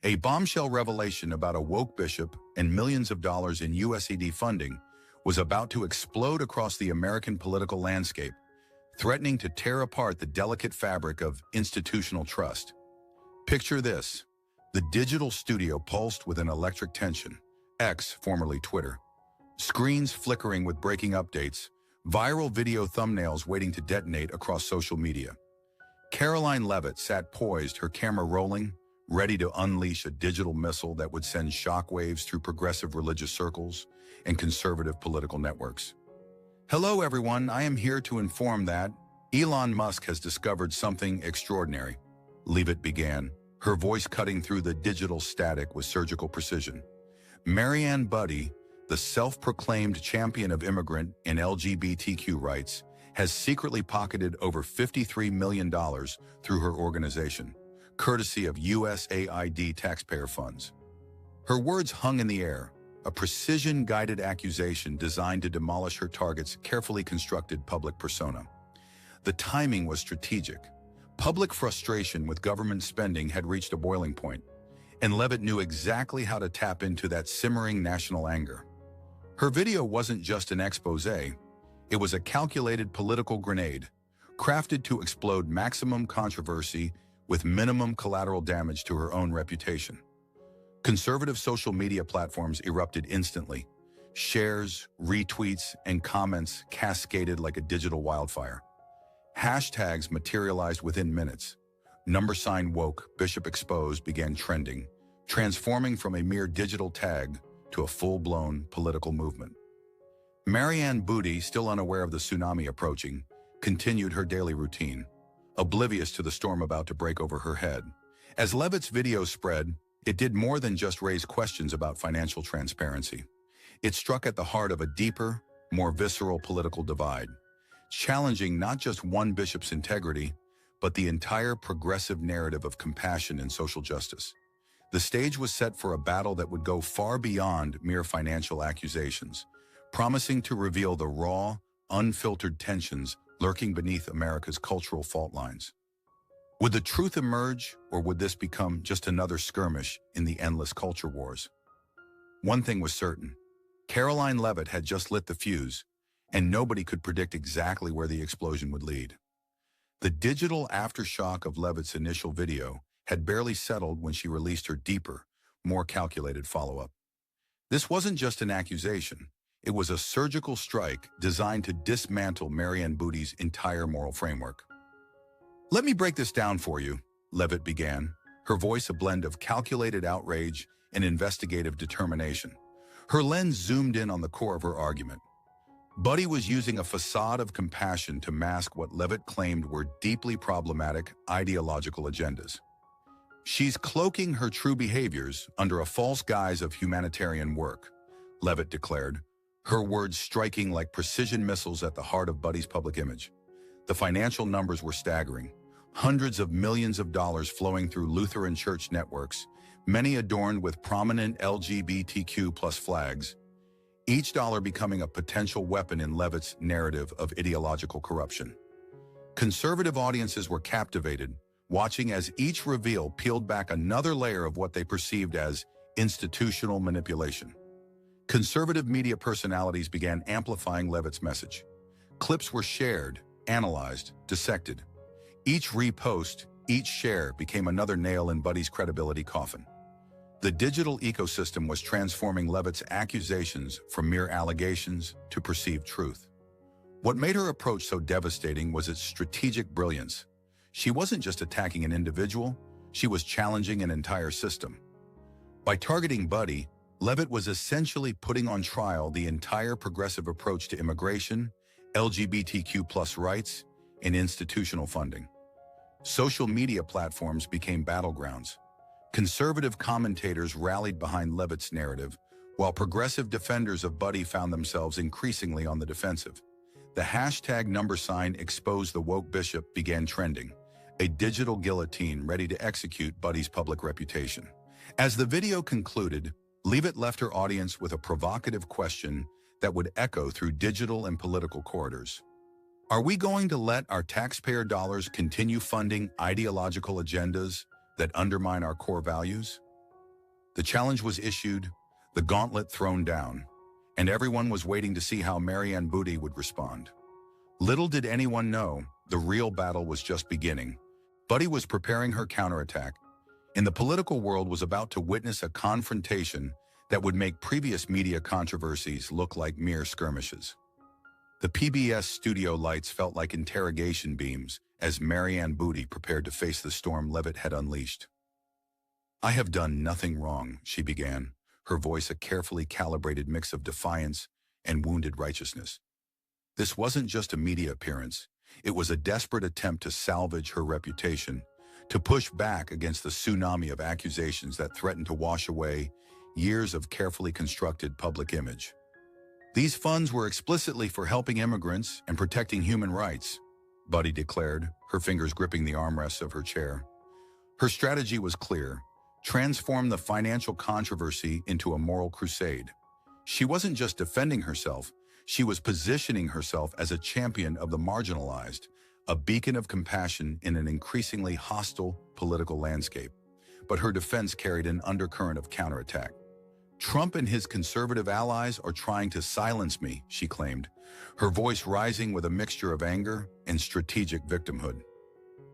A bombshell revelation about a woke bishop and millions of dollars in USAID funding was about to explode across the American political landscape, threatening to tear apart the delicate fabric of institutional trust. Picture this: the digital studio pulsed with an electric tension, X, formerly Twitter, screens flickering with breaking updates, viral video thumbnails waiting to detonate across social media. Karoline Leavitt sat poised, her camera rolling, ready to unleash a digital missile that would send shockwaves through progressive religious circles and conservative political networks. Hello everyone, I am here to inform that Elon Musk has discovered something extraordinary, Leavitt began, her voice cutting through the digital static with surgical precision. Marianne Budde, the self-proclaimed champion of immigrant and LGBTQ rights, has secretly pocketed over $53 million through her organization, courtesy of USAID taxpayer funds. Her words hung in the air, a precision-guided accusation designed to demolish her target's carefully constructed public persona. The timing was strategic. Public frustration with government spending had reached a boiling point, and Leavitt knew exactly how to tap into that simmering national anger. Her video wasn't just an expose, it was a calculated political grenade, crafted to explode maximum controversy with minimum collateral damage to her own reputation. Conservative social media platforms erupted instantly. Shares, retweets, and comments cascaded like a digital wildfire. Hashtags materialized within minutes. #woke, Bishop exposed began trending, transforming from a mere digital tag to a full-blown political movement. Marianne Budde, still unaware of the tsunami approaching, continued her daily routine, oblivious to the storm about to break over her head. As Leavitt's video spread, it did more than just raise questions about financial transparency. It struck at the heart of a deeper, more visceral political divide, challenging not just one bishop's integrity, but the entire progressive narrative of compassion and social justice. The stage was set for a battle that would go far beyond mere financial accusations, promising to reveal the raw, unfiltered tensions lurking beneath America's cultural fault lines. Would the truth emerge, or would this become just another skirmish in the endless culture wars? One thing was certain: Karoline Leavitt had just lit the fuse, and nobody could predict exactly where the explosion would lead. The digital aftershock of Leavitt's initial video had barely settled when she released her deeper, more calculated follow-up. This wasn't just an accusation. It was a surgical strike designed to dismantle Marianne Budde's entire moral framework. "Let me break this down for you," Leavitt began, her voice a blend of calculated outrage and investigative determination. Her lens zoomed in on the core of her argument. Budde was using a facade of compassion to mask what Leavitt claimed were deeply problematic ideological agendas. "She's cloaking her true behaviors under a false guise of humanitarian work," Leavitt declared, her words striking like precision missiles at the heart of Budde's public image. The financial numbers were staggering. Hundreds of millions of dollars flowing through Lutheran church networks, many adorned with prominent LGBTQ+ flags, each dollar becoming a potential weapon in Leavitt's narrative of ideological corruption. Conservative audiences were captivated, watching as each reveal peeled back another layer of what they perceived as institutional manipulation. Conservative media personalities began amplifying Leavitt's message. Clips were shared, analyzed, dissected. Each repost, each share became another nail in Budde's credibility coffin. The digital ecosystem was transforming Leavitt's accusations from mere allegations to perceived truth. What made her approach so devastating was its strategic brilliance. She wasn't just attacking an individual, she was challenging an entire system. By targeting Budde, Leavitt was essentially putting on trial the entire progressive approach to immigration, LGBTQ+ rights, and institutional funding. Social media platforms became battlegrounds. Conservative commentators rallied behind Leavitt's narrative, while progressive defenders of Budde found themselves increasingly on the defensive. The hashtag #exposed the woke bishop began trending, a digital guillotine ready to execute Budde's public reputation. As the video concluded, Leavitt left her audience with a provocative question that would echo through digital and political corridors. Are we going to let our taxpayer dollars continue funding ideological agendas that undermine our core values? The challenge was issued, the gauntlet thrown down, and everyone was waiting to see how Marianne Booty would respond. Little did anyone know, the real battle was just beginning. Buddy was preparing her counterattack, and the political world was about to witness a confrontation that would make previous media controversies look like mere skirmishes. The PBS studio lights felt like interrogation beams as Marianne Booty prepared to face the storm Leavitt had unleashed. "I have done nothing wrong," she began, her voice a carefully calibrated mix of defiance and wounded righteousness. This wasn't just a media appearance. It was a desperate attempt to salvage her reputation, to push back against the tsunami of accusations that threatened to wash away years of carefully constructed public image. "These funds were explicitly for helping immigrants and protecting human rights," Buddy declared, her fingers gripping the armrests of her chair. Her strategy was clear: transform the financial controversy into a moral crusade. She wasn't just defending herself, she was positioning herself as a champion of the marginalized, a beacon of compassion in an increasingly hostile political landscape. But her defense carried an undercurrent of counterattack. "Trump and his conservative allies are trying to silence me," she claimed, her voice rising with a mixture of anger and strategic victimhood.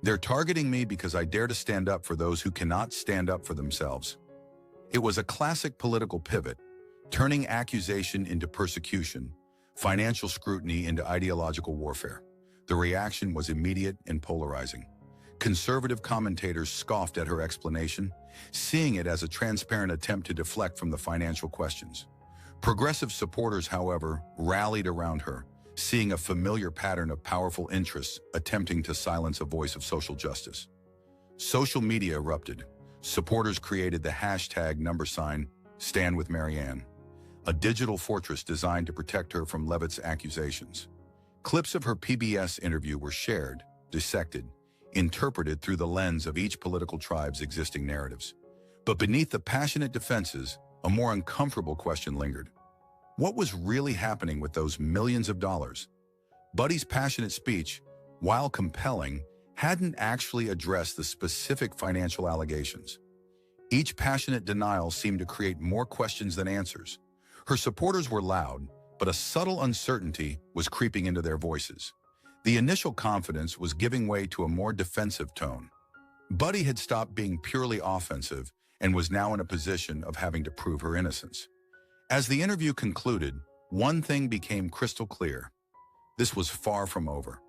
"They're targeting me because I dare to stand up for those who cannot stand up for themselves." It was a classic political pivot, turning accusation into persecution, financial scrutiny into ideological warfare. The reaction was immediate and polarizing. Conservative commentators scoffed at her explanation, seeing it as a transparent attempt to deflect from the financial questions. Progressive supporters, however, rallied around her, seeing a familiar pattern of powerful interests attempting to silence a voice of social justice. Social media erupted. Supporters created the hashtag #StandWithMarianne, a digital fortress designed to protect her from Leavitt's accusations. Clips of her PBS interview were shared, dissected, interpreted through the lens of each political tribe's existing narratives. But beneath the passionate defenses, a more uncomfortable question lingered. What was really happening with those millions of dollars? Buddy's passionate speech, while compelling, hadn't actually addressed the specific financial allegations. Each passionate denial seemed to create more questions than answers. Her supporters were loud, but a subtle uncertainty was creeping into their voices. The initial confidence was giving way to a more defensive tone. Buddy had stopped being purely offensive and was now in a position of having to prove her innocence. As the interview concluded, one thing became crystal clear. This was far from over.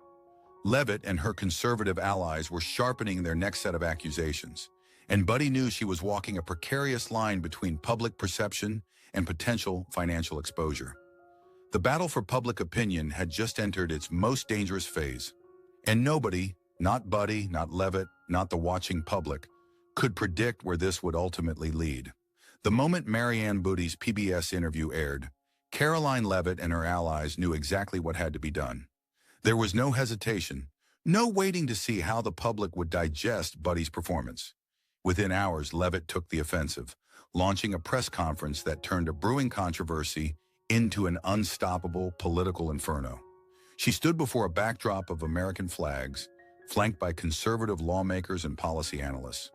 Leavitt and her conservative allies were sharpening their next set of accusations, and Buddy knew she was walking a precarious line between public perception and potential financial exposure. The battle for public opinion had just entered its most dangerous phase, and nobody, not Buddy, not Leavitt, not the watching public, could predict where this would ultimately lead. The moment Marianne Booty's PBS interview aired, Karoline Leavitt and her allies knew exactly what had to be done. There was no hesitation, no waiting to see how the public would digest Buddy's performance. Within hours, Leavitt took the offensive, launching a press conference that turned a brewing controversy into an unstoppable political inferno. She stood before a backdrop of American flags, flanked by conservative lawmakers and policy analysts.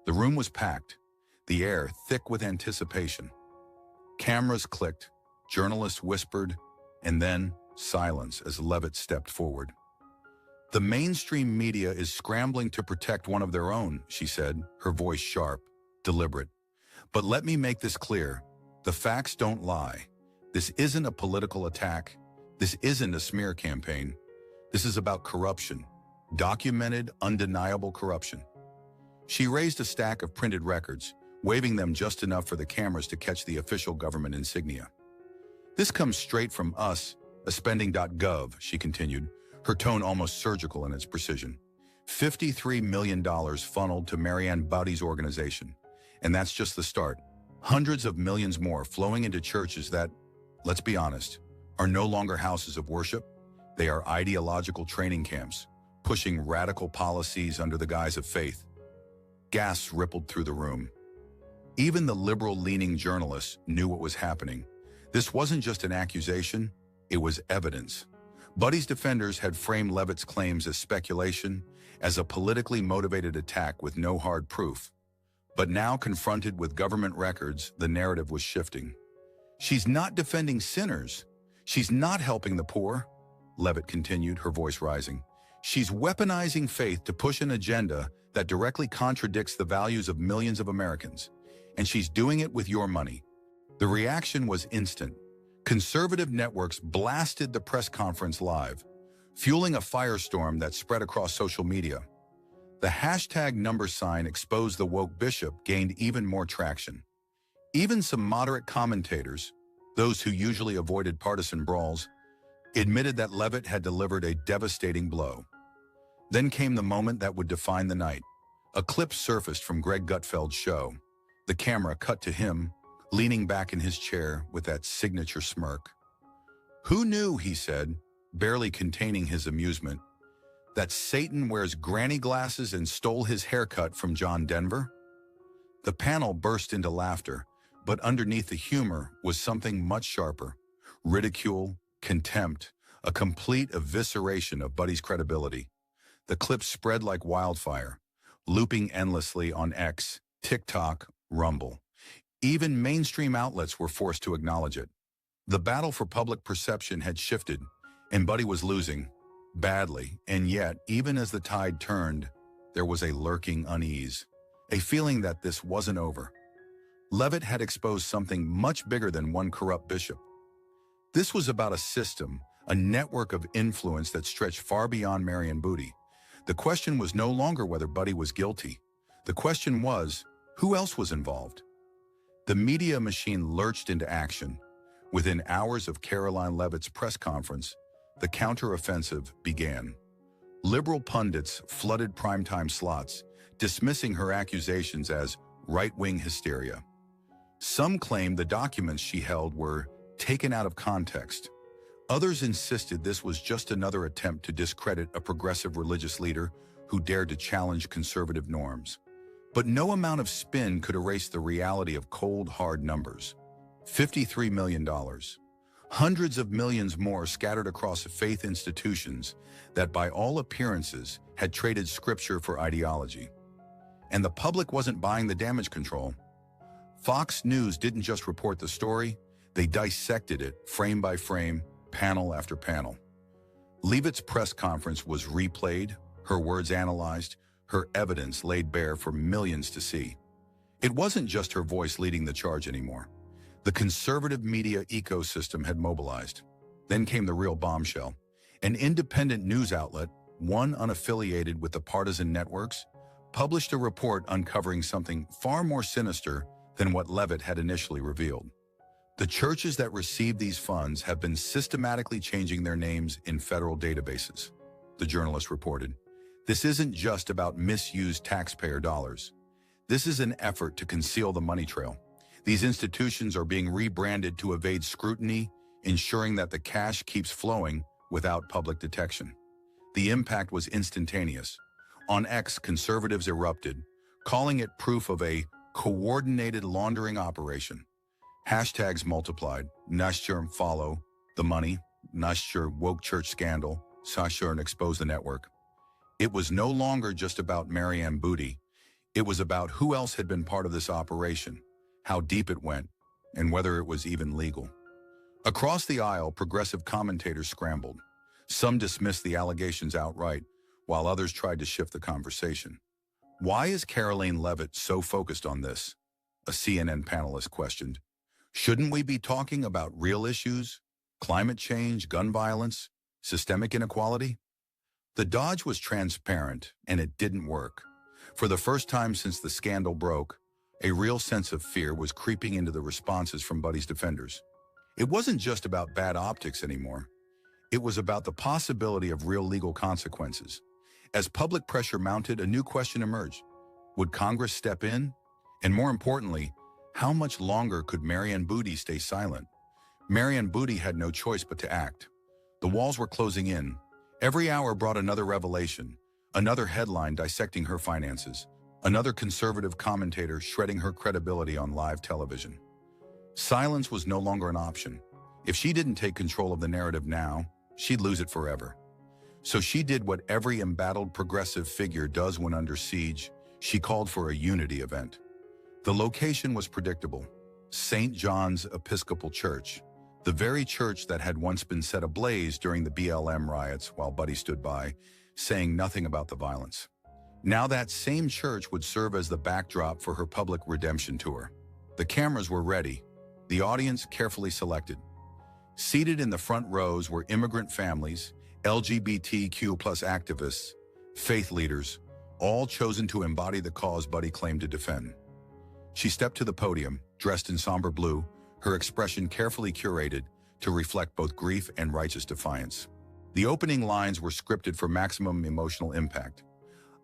The room was packed, the air thick with anticipation. Cameras clicked, journalists whispered, and then silence as Leavitt stepped forward. "The mainstream media is scrambling to protect one of their own," she said, her voice sharp, deliberate. "But let me make this clear. The facts don't lie. This isn't a political attack. This isn't a smear campaign. This is about corruption, documented, undeniable corruption." She raised a stack of printed records, waving them just enough for the cameras to catch the official government insignia. "This comes straight from us, spending.gov," she continued, her tone almost surgical in its precision. $53 million funneled to Marianne Booty's organization. And that's just the start. Hundreds of millions more flowing into churches that, let's be honest, are no longer houses of worship. They are ideological training camps, pushing radical policies under the guise of faith. Gasps rippled through the room. Even the liberal-leaning journalists knew what was happening. This wasn't just an accusation, it was evidence. Buddy's defenders had framed Leavitt's claims as speculation, as a politically motivated attack with no hard proof. But now, confronted with government records, the narrative was shifting. She's not defending sinners. She's not helping the poor, Leavitt continued, her voice rising. She's weaponizing faith to push an agenda that directly contradicts the values of millions of Americans. And she's doing it with your money. The reaction was instant. Conservative networks blasted the press conference live, fueling a firestorm that spread across social media. The #sign exposed the woke bishop gained even more traction. Even some moderate commentators, those who usually avoided partisan brawls, admitted that Leavitt had delivered a devastating blow. Then came the moment that would define the night. A clip surfaced from Greg Gutfeld's show. The camera cut to him, leaning back in his chair with that signature smirk. "Who knew," he said, barely containing his amusement, "that Satan wears granny glasses and stole his haircut from John Denver?" The panel burst into laughter, but underneath the humor was something much sharper. Ridicule, contempt, a complete evisceration of Buddy's credibility. The clip spread like wildfire, looping endlessly on X, TikTok, Rumble. Even mainstream outlets were forced to acknowledge it. The battle for public perception had shifted, and Buddy was losing, badly, and yet, even as the tide turned, there was a lurking unease, a feeling that this wasn't over. Leavitt had exposed something much bigger than one corrupt bishop. This was about a system, a network of influence that stretched far beyond Marion Booty. The question was no longer whether Buddy was guilty. The question was, who else was involved? The media machine lurched into action. Within hours of Karoline Leavitt's press conference, the counteroffensive began. Liberal pundits flooded primetime slots, dismissing her accusations as right-wing hysteria. Some claimed the documents she held were taken out of context. Others insisted this was just another attempt to discredit a progressive religious leader who dared to challenge conservative norms. But no amount of spin could erase the reality of cold, hard numbers. $53 million. Hundreds of millions more scattered across faith institutions that, by all appearances, had traded scripture for ideology. And the public wasn't buying the damage control. Fox News didn't just report the story, they dissected it, frame by frame, panel after panel. Leavitt's press conference was replayed, her words analyzed, her evidence laid bare for millions to see. It wasn't just her voice leading the charge anymore. The conservative media ecosystem had mobilized. Then came the real bombshell. An independent news outlet, one unaffiliated with the partisan networks, published a report uncovering something far more sinister than what Leavitt had initially revealed. The churches that received these funds have been systematically changing their names in federal databases, the journalist reported. This isn't just about misused taxpayer dollars. This is an effort to conceal the money trail. These institutions are being rebranded to evade scrutiny, ensuring that the cash keeps flowing without public detection. The impact was instantaneous. On X, conservatives erupted, calling it proof of a coordinated laundering operation. Hashtags multiplied, Nashur follow, the money, Nashur woke church scandal, Sashur expose the network. It was no longer just about Marianne Booty. It was about who else had been part of this operation, how deep it went, and whether it was even legal. Across the aisle, progressive commentators scrambled. Some dismissed the allegations outright, while others tried to shift the conversation. Why is Karoline Leavitt so focused on this? A CNN panelist questioned. Shouldn't we be talking about real issues? Climate change, gun violence, systemic inequality? The dodge was transparent, and it didn't work. For the first time since the scandal broke, a real sense of fear was creeping into the responses from Buddy's defenders. It wasn't just about bad optics anymore. It was about the possibility of real legal consequences. As public pressure mounted, a new question emerged. Would Congress step in? And more importantly, how much longer could Marianne Booty stay silent? Marianne Booty had no choice but to act. The walls were closing in. Every hour brought another revelation, another headline dissecting her finances, another conservative commentator shredding her credibility on live television. Silence was no longer an option. If she didn't take control of the narrative now, she'd lose it forever. So she did what every embattled progressive figure does when under siege. She called for a unity event. The location was predictable. St. John's Episcopal Church, the very church that had once been set ablaze during the BLM riots while Buddy stood by, saying nothing about the violence. Now that same church would serve as the backdrop for her public redemption tour. The cameras were ready, the audience carefully selected. Seated in the front rows were immigrant families, LGBTQ+ activists, faith leaders, all chosen to embody the cause Buddy claimed to defend. She stepped to the podium, dressed in somber blue, her expression carefully curated to reflect both grief and righteous defiance. The opening lines were scripted for maximum emotional impact.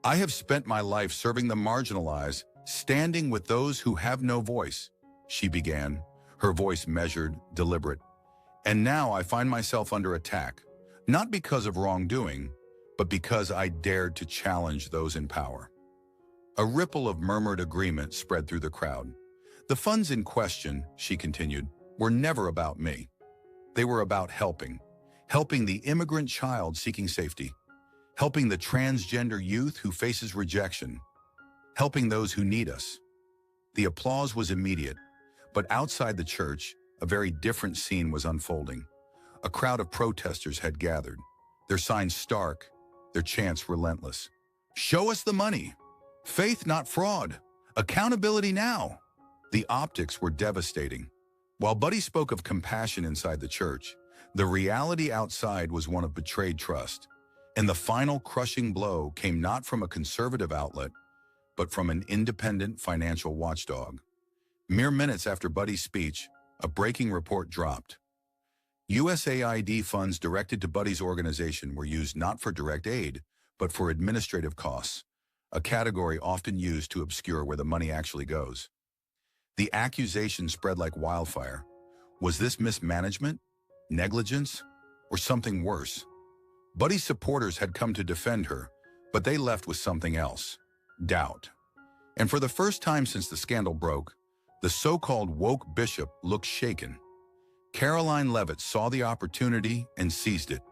"I have spent my life serving the marginalized, standing with those who have no voice," she began, her voice measured, deliberate. "And now I find myself under attack, not because of wrongdoing, but because I dared to challenge those in power." A ripple of murmured agreement spread through the crowd. "The funds in question," she continued, "were never about me. They were about helping the immigrant child seeking safety, helping the transgender youth who faces rejection, helping those who need us." The applause was immediate, but outside the church, a very different scene was unfolding. A crowd of protesters had gathered, their signs stark, their chants relentless. "Show us the money! Faith, not fraud! Accountability now!" The optics were devastating. While Buddy spoke of compassion inside the church, the reality outside was one of betrayed trust. And the final crushing blow came not from a conservative outlet, but from an independent financial watchdog. Mere minutes after Buddy's speech, a breaking report dropped. USAID funds directed to Buddy's organization were used not for direct aid, but for administrative costs, a category often used to obscure where the money actually goes. The accusation spread like wildfire. Was this mismanagement, negligence, or something worse? Buddy's supporters had come to defend her, but they left with something else: doubt. And for the first time since the scandal broke, the so-called woke bishop looked shaken. Karoline Leavitt saw the opportunity and seized it.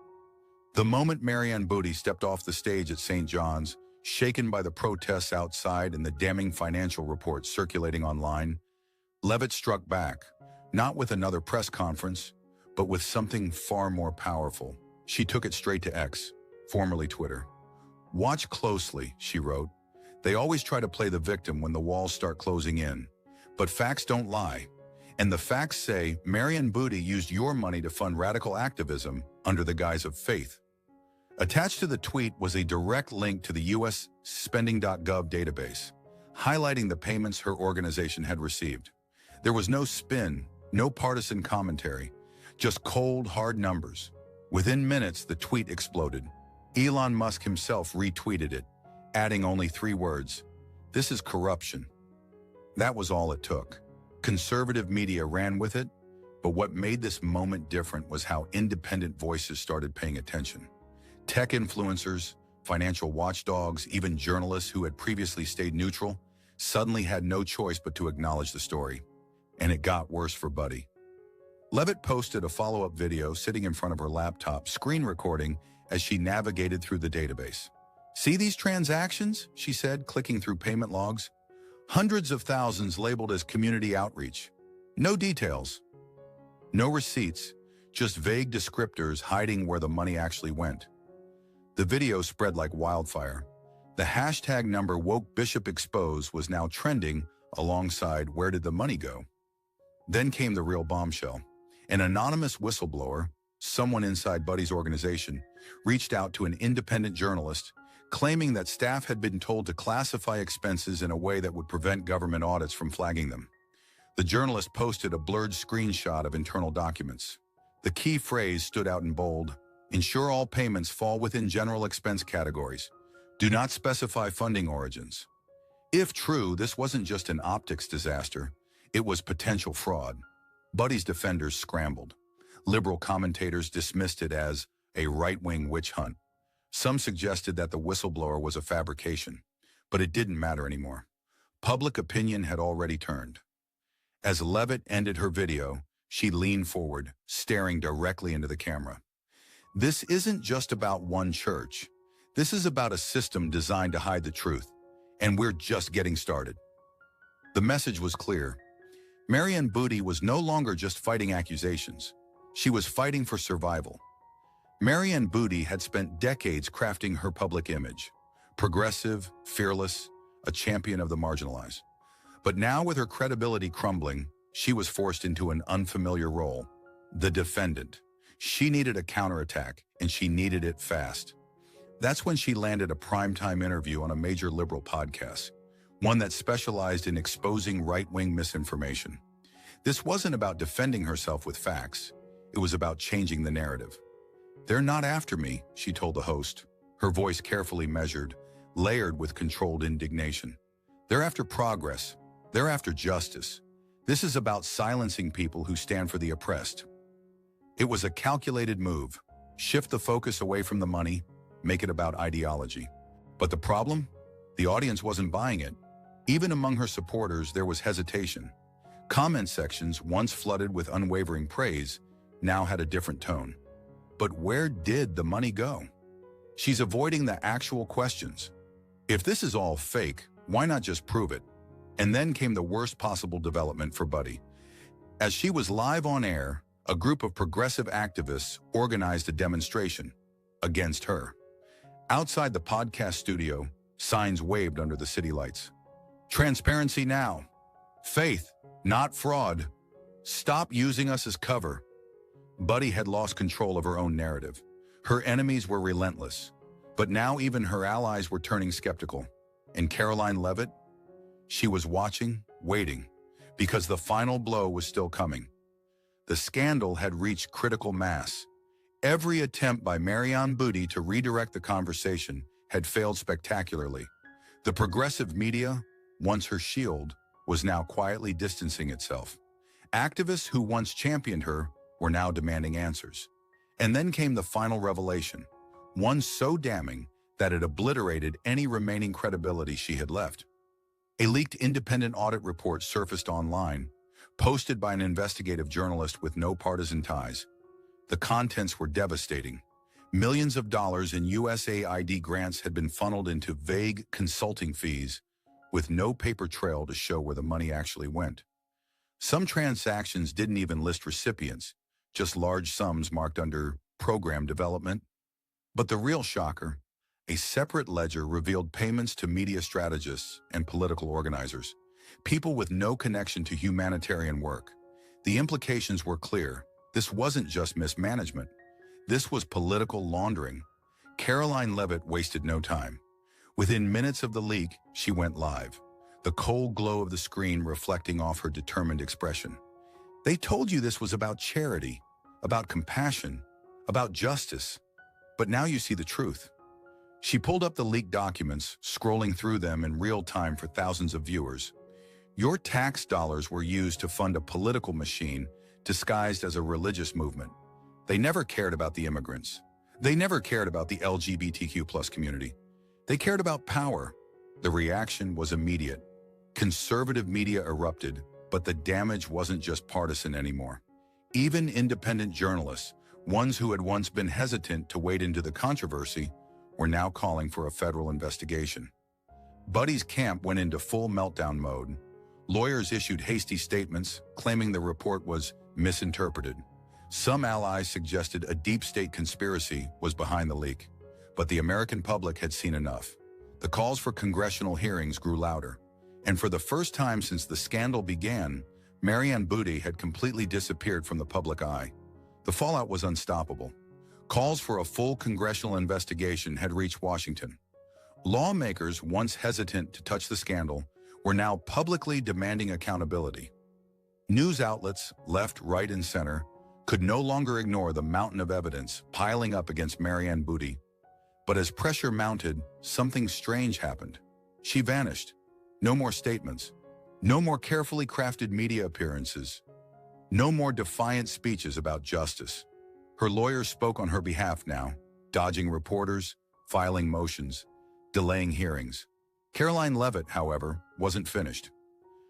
The moment Marianne Booty stepped off the stage at St. John's, shaken by the protests outside and the damning financial reports circulating online, Leavitt struck back, not with another press conference, but with something far more powerful. She took it straight to X, formerly Twitter. "Watch closely," she wrote. "They always try to play the victim when the walls start closing in. But facts don't lie. And the facts say Marianne Booty used your money to fund radical activism under the guise of faith." Attached to the tweet was a direct link to the US spending.gov database, highlighting the payments her organization had received. There was no spin, no partisan commentary, just cold, hard numbers. Within minutes, the tweet exploded. Elon Musk himself retweeted it, adding only 3 words: "This is corruption." That was all it took. Conservative media ran with it, but what made this moment different was how independent voices started paying attention. Tech influencers, financial watchdogs, even journalists who had previously stayed neutral, suddenly had no choice but to acknowledge the story. And it got worse for Buddy. Leavitt posted a follow-up video sitting in front of her laptop, screen recording as she navigated through the database. "See these transactions?" she said, clicking through payment logs. "Hundreds of thousands labeled as community outreach. No details. No receipts, just vague descriptors hiding where the money actually went." The video spread like wildfire. The hashtag number #WokeBishopExposed was now trending alongside "Where did the money go?" Then came the real bombshell. An anonymous whistleblower, someone inside Buddy's organization, reached out to an independent journalist, claiming that staff had been told to classify expenses in a way that would prevent government audits from flagging them. The journalist posted a blurred screenshot of internal documents. The key phrase stood out in bold: "Ensure all payments fall within general expense categories. Do not specify funding origins." If true, this wasn't just an optics disaster. It was potential fraud. Buddy's defenders scrambled. Liberal commentators dismissed it as a right-wing witch hunt. Some suggested that the whistleblower was a fabrication, but it didn't matter anymore. Public opinion had already turned. As Leavitt ended her video, she leaned forward, staring directly into the camera. "This isn't just about one church. This is about a system designed to hide the truth, and we're just getting started." The message was clear. Marianne Booty was no longer just fighting accusations. She was fighting for survival. Marianne Booty had spent decades crafting her public image. Progressive, fearless, a champion of the marginalized. But now, with her credibility crumbling, she was forced into an unfamiliar role. The defendant. She needed a counterattack, and she needed it fast. That's when she landed a primetime interview on a major liberal podcast, one that specialized in exposing right-wing misinformation. This wasn't about defending herself with facts. It was about changing the narrative. "They're not after me," she told the host, her voice carefully measured, layered with controlled indignation. "They're after progress. They're after justice. This is about silencing people who stand for the oppressed." It was a calculated move. Shift the focus away from the money, make it about ideology. But the problem? The audience wasn't buying it. Even among her supporters, there was hesitation. Comment sections, once flooded with unwavering praise, now had a different tone. But where did the money go? She's avoiding the actual questions. If this is all fake, why not just prove it? And then came the worst possible development for Buddy. As she was live on air, a group of progressive activists organized a demonstration against her. Outside the podcast studio, signs waved under the city lights. "Transparency now. Faith, not fraud. Stop using us as cover." Buddy had lost control of her own narrative. Her enemies were relentless. But now even her allies were turning skeptical. And Karoline Leavitt? She was watching, waiting, because the final blow was still coming. The scandal had reached critical mass. Every attempt by Marianne Booty to redirect the conversation had failed spectacularly. The progressive media, once her shield, was now quietly distancing itself. Activists who once championed her were now demanding answers. And then came the final revelation, one so damning that it obliterated any remaining credibility she had left. A leaked independent audit report surfaced online, posted by an investigative journalist with no partisan ties. The contents were devastating. Millions of dollars in USAID grants had been funneled into vague consulting fees, with no paper trail to show where the money actually went. Some transactions didn't even list recipients, just large sums marked under program development. But the real shocker, a separate ledger revealed payments to media strategists and political organizers, people with no connection to humanitarian work. The implications were clear. This wasn't just mismanagement. This was political laundering. Karoline Leavitt wasted no time. Within minutes of the leak, she went live, the cold glow of the screen reflecting off her determined expression. "They told you this was about charity, about compassion, about justice. But now you see the truth." She pulled up the leaked documents, scrolling through them in real time for thousands of viewers. Your tax dollars were used to fund a political machine disguised as a religious movement. They never cared about the immigrants. They never cared about the LGBTQ+ community. They cared about power. The reaction was immediate. Conservative media erupted, but the damage wasn't just partisan anymore. Even independent journalists, ones who had once been hesitant to wade into the controversy, were now calling for a federal investigation. Buddy's camp went into full meltdown mode. Lawyers issued hasty statements, claiming the report was misinterpreted. Some allies suggested a deep state conspiracy was behind the leak. But the American public had seen enough. The calls for congressional hearings grew louder. And for the first time since the scandal began, Marianne Booty had completely disappeared from the public eye. The fallout was unstoppable. Calls for a full congressional investigation had reached Washington. Lawmakers, once hesitant to touch the scandal, were now publicly demanding accountability. News outlets, left, right, and center, could no longer ignore the mountain of evidence piling up against Marianne Booty. But as pressure mounted, something strange happened. She vanished. No more statements. No more carefully crafted media appearances. No more defiant speeches about justice. Her lawyers spoke on her behalf now, dodging reporters, filing motions, delaying hearings. Karoline Leavitt, however, wasn't finished.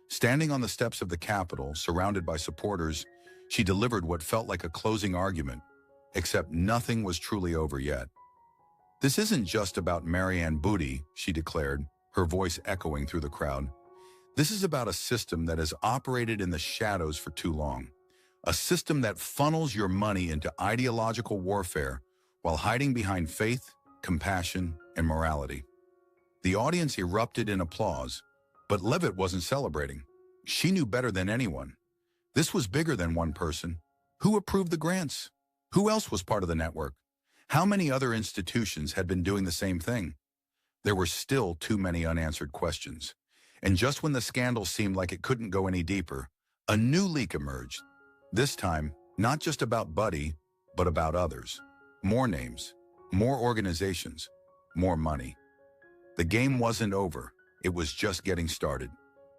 Standing on the steps of the Capitol, surrounded by supporters, she delivered what felt like a closing argument, except nothing was truly over yet. "This isn't just about Marianne Booty," she declared, her voice echoing through the crowd. This is about a system that has operated in the shadows for too long. A system that funnels your money into ideological warfare while hiding behind faith, compassion, and morality. The audience erupted in applause, but Leavitt wasn't celebrating. She knew better than anyone. This was bigger than one person. Who approved the grants? Who else was part of the network? How many other institutions had been doing the same thing? There were still too many unanswered questions. And just when the scandal seemed like it couldn't go any deeper, a new leak emerged. This time, not just about Buddy, but about others. More names, more organizations, more money. The game wasn't over. It was just getting started.